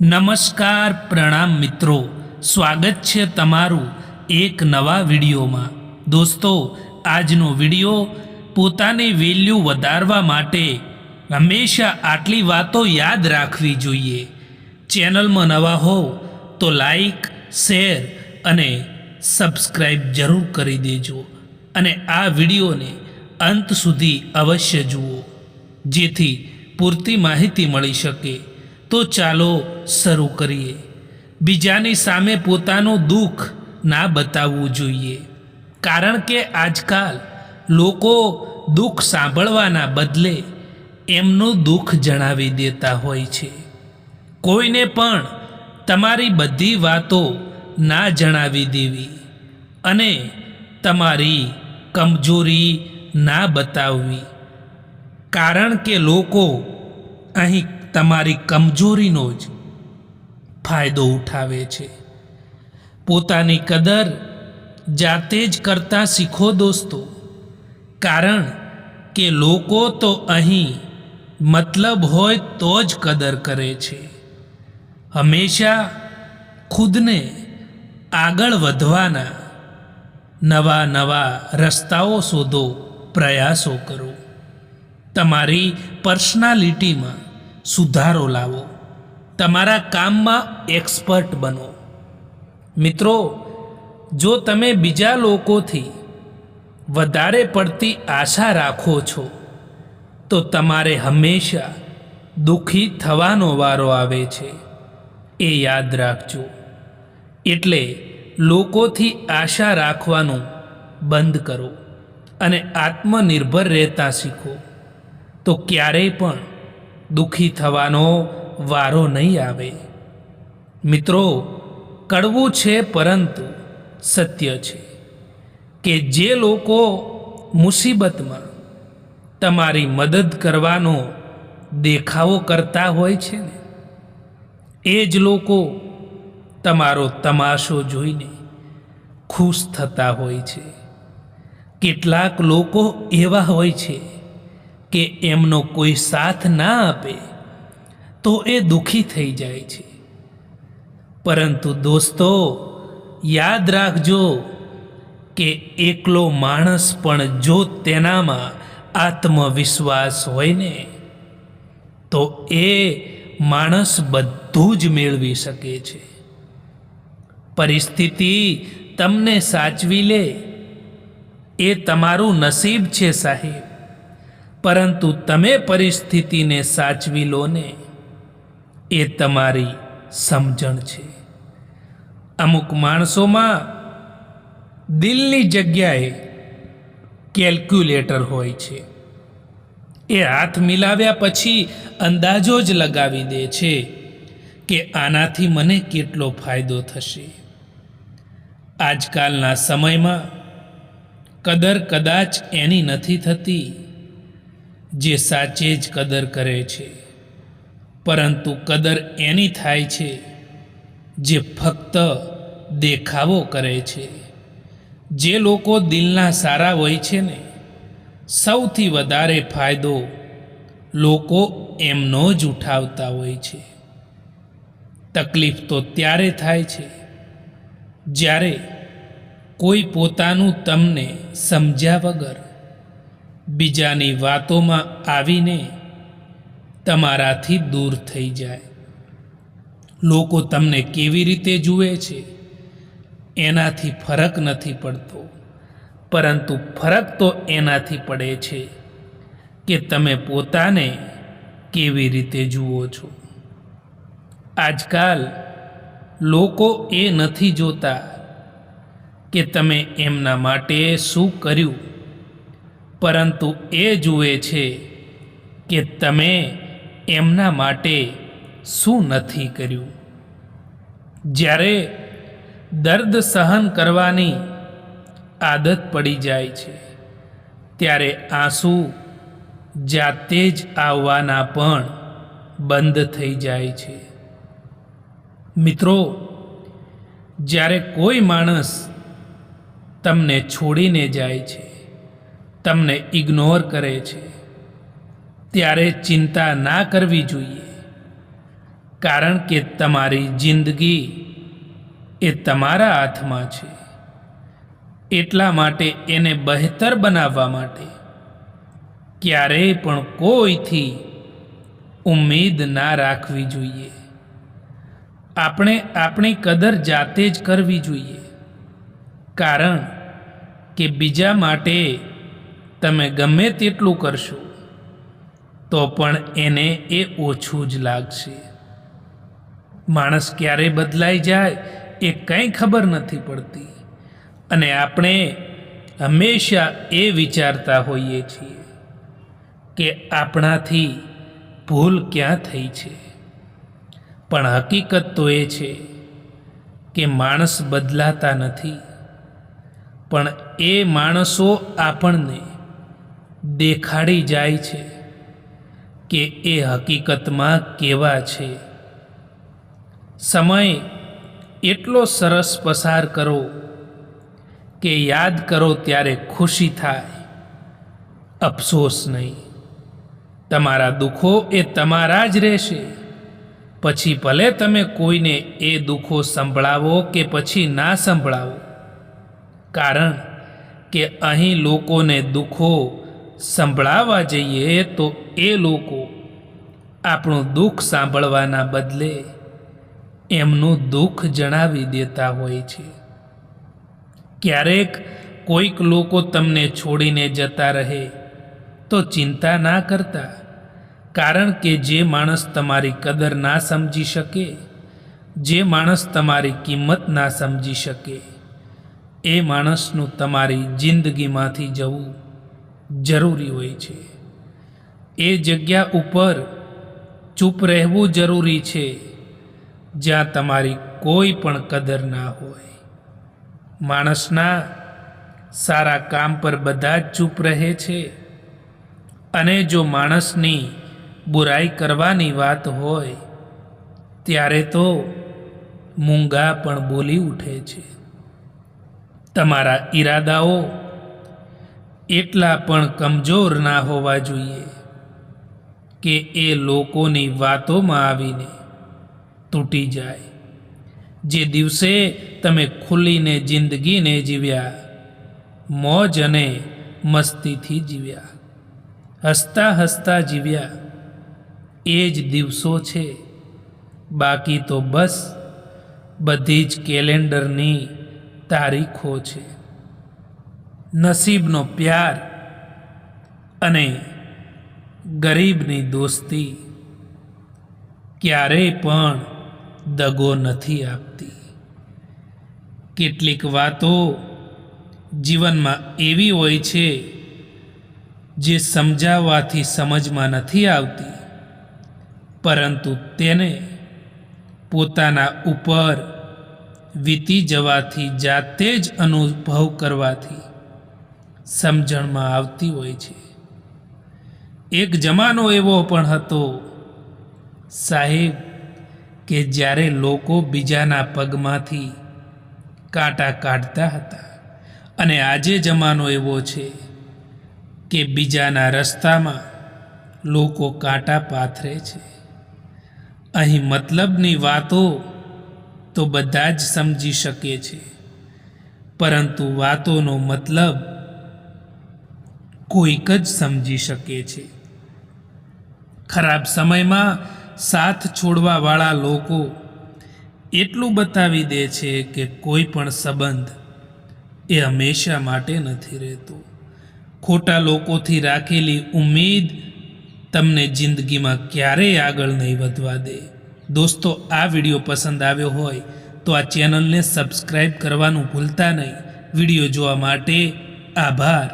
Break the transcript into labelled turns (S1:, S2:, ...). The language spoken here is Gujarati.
S1: નમસ્કાર પ્રણામ મિત્રો, સ્વાગત છે તમારું એક નવા વિડીયોમાં। દોસ્તો, આજનો વિડીયો પોતાની વેલ્યુ વધારવા માટે હંમેશા આટલી વાતો યાદ રાખવી જોઈએ। ચેનલમાં નવા હોવ તો લાઈક, શેર અને સબસ્ક્રાઈબ જરૂર કરી દેજો અને આ વિડીયોને અંત સુધી અવશ્ય જુઓ, જેથી પૂરતી માહિતી મળી શકે। તો ચાલો શરૂ કરીએ। બીજાની સામે પોતાનું દુઃખ ના બતાવવું જોઈએ, કારણ કે આજકાલ લોકો દુઃખ સાંભળવાના બદલે એમનું દુઃખ જણાવી દેતા હોય છે। કોઈને પણ તમારી બધી વાતો ના જણાવી દેવી અને તમારી કમજોરી ના બતાવવી, કારણ કે લોકો અહીં તમારી કમજોરીનો જ ફાયદો ઉઠાવે છે। પોતાની કદર જાતે જ કરતા શીખો દોસ્તો, કારણ કે લોકો તો અહીં મતલબ હોય તો જ કદર કરે છે। હંમેશા ખુદને આગળ વધવાના નવા નવા રસ્તાઓ શોધો, પ્રયાસો કરો, તમારી પર્સનાલિટીમાં સુધારો લાવો, તમારા કામમાં એક્સપર્ટ બનો। મિત્રો, જો તમે બીજા લોકોથી વધારે પડતી આશા રાખો છો તો તમારે હંમેશા દુઃખી થવાનો વારો આવે છે, એ યાદ રાખજો। એટલે લોકોથી આશા રાખવાનું બંધ કરો અને આત્મનિર્ભર રહેતા શીખો, તો ક્યારેય પણ દુઃખી થવાનો વારો નહીં આવે। મિત્રો, કડવું છે પરંતુ સત્ય છે કે જે લોકો મુસીબતમાં તમારી મદદ કરવાનો દેખાવો કરતા હોય છે ને, એ જ લોકો તમારો તમાશો જોઈને ખુશ થતા હોય છે। કેટલાક લોકો એવા હોય છે કે એમનો કોઈ સાથ ના આપે તો એ દુઃખી થઈ જાય છે, પરંતુ દોસ્તો યાદ રાખજો કે એકલો માણસ પણ જો તેનામાં આત્મવિશ્વાસ હોય ને, તો એ માણસ બધું જ મેળવી શકે છે। પરિસ્થિતિ તમને સાચવી લે એ તમારું નસીબ છે સાહેબ, પરંતુ તમે પરિસ્થિતિને સાચવી લો ને, એ તમારી સમજણ છે। અમુક માણસોમાં દિલની જગ્યાએ કેલ્ક્યુલેટર હોય છે, એ હાથ મિલાવ્યા પછી અંદાજો જ લગાવી દે છે કે આનાથી મને કેટલો ફાયદો થશે। આજકાલના સમયમાં કદર કદાચ એની નથી થતી જે સાચે જ કદર કરે છે, પરંતુ કદર એની થાય છે જે ફક્ત દેખાવો કરે છે। જે લોકો દિલના સારા હોય છે ને, સૌથી વધારે ફાયદો લોકો એમનો જ ઉઠાવતા હોય છે। તકલીફ તો ત્યારે થાય છે જ્યારે કોઈ પોતાનું તમને સમજ્યા વગર બીજાની વાતોમાં આવીને તમારાથી દૂર થઈ જાય। લોકો તમને કેવી રીતે જુએ છે એનાથી ફરક નથી પડતો, પરંતુ ફરક તો એનાથી પડે છે કે તમે પોતાને કેવી રીતે જુઓ છો। આજકાલ લોકો એ નથી જોતા કે તમે એમના માટે શું કર્યું, પરંતુ એ જુએ છે કે તમે એમના માટે શું નથી કર્યું। જ્યારે દર્દ સહન કરવાની આદત પડી જાય છે, ત્યારે આંસુ જાતે જ આવવાના પણ બંધ થઈ જાય છે। મિત્રો, જ્યારે કોઈ માણસ તમને છોડીને જાય છે, તમને ઇગ્નોર કરે છે, ત્યારે ચિંતા ના કરવી જોઈએ, કારણ કે તમારી જિંદગી એ તમારા હાથમાં છે. એટલા માટે એને બહેતર બનાવવા માટે ક્યારેય પણ કોઈથી ઉમ્મીદ ના રાખવી જોઈએ. આપણે આપણી કદર જાતે જ કરવી જોઈએ, કારણ કે બીજા માટે તમે ગમે તેટલું કરશો તો પણ એને એ ઓછું જ લાગશે. માણસ ક્યારે બદલાઈ જાય એ કંઈ ખબર નથી પડતી, અને આપણે હંમેશા એ વિચારતા હોઈએ છીએ કે આપણાથી ભૂલ ક્યાં થઈ છે. પણ હકીકત તો એ છે કે માણસ બદલાતા નથી, પણ એ માણસો આપણને દેખાડી જાય છે કે એ હકીકતમાં કેવા છે. સમય એટલો સરસ પસાર કરો કે યાદ કરો ત્યારે ખુશી થાય, અફસોસ નહીં. તમારા દુઃખો એ તમારા જ રહેશે. પછી ભલે તમે કોઈને એ દુઃખો સંભળાવો કે પછી ના સંભળાવો, કારણ કે અહીં લોકોને દુઃખો સંભળાવવા જઈએ તો એ લોકો આપણું દુઃખ સાંભળવાના બદલે એમનું દુઃખ જણાવી દેતા હોય છે. ક્યારેક કોઈક લોકો તમને છોડીને જતા રહે તો ચિંતા ના કરતા, કારણ કે જે માણસ તમારી કદર ના સમજી શકે, જે માણસ તમારી કિંમત ના સમજી શકે, એ માણસનું તમારી જિંદગીમાંથી જવું જરૂરી હોય છે. એ જગ્યા ઉપર ચૂપ રહેવું જરૂરી છે જ્યાં તમારી કોઈ પણ કદર ના હોય. માણસના સારા કામ પર બધા જ ચૂપ રહે છે, અને જો માણસની બુરાઈ કરવાની વાત હોય ત્યારે તો મૂંગા પણ બોલી ઉઠે છે. તમારા ઈરાદાઓ એટલા પણ કમજોર ના હોવા જોઈએ કે એ લોકોની વાતોમાં આવીને તૂટી જાય. જે દિવસે તમે ખુલીને જિંદગીને જીવ્યા, મોજ અને મસ્તીથી જીવ્યા, હસતા હસતા જીવ્યા, એ જ દિવસો છે. બાકી તો બસ બધી જ કેલેન્ડરની તારીખો છે. નસીબનો પ્યાર અને ગરીબની દોસ્તી ક્યારેય પણ દગો નથી આપતી. કેટલીક વાતો જીવનમાં એવી હોય છે જે સમજાવવાથી સમજમાં નથી આવતી, પરંતુ તેને પોતાના ઉપર વીતી જવાથી જાતે જ અનુભવ કરવાથી સમજણમાં આવતી હોય છે. એક જમાનો એવો પણ હતો સાહેબ કે જ્યારે લોકો બીજાના પગમાંથી કાંટા કાઢતા હતા, અને આજે જમાનો એવો છે કે બીજાના રસ્તામાં લોકો કાંટા પાથરે છે. અહીં મતલબની વાતો તો બધા જ સમજી શકે છે, પરંતુ વાતોનો મતલબ કોઈક જ સમજી શકે છે. ખરાબ સમયમાં સાથ છોડવાવાળા લોકો એટલું બતાવી દે છે કે કોઈ પણ સંબંધ એ હંમેશા માટે નથી રહેતો. ખોટા લોકોથી રાખેલી ઉમ્મીદ તમને જિંદગીમાં ક્યારેય આગળ નહીં વધવા દે. દોસ્તો, આ વિડીયો પસંદ આવ્યો હોય તો આ ચેનલને સબસ્ક્રાઈબ કરવાનું ભૂલતા નહીં. વિડીયો જોવા માટે આભાર.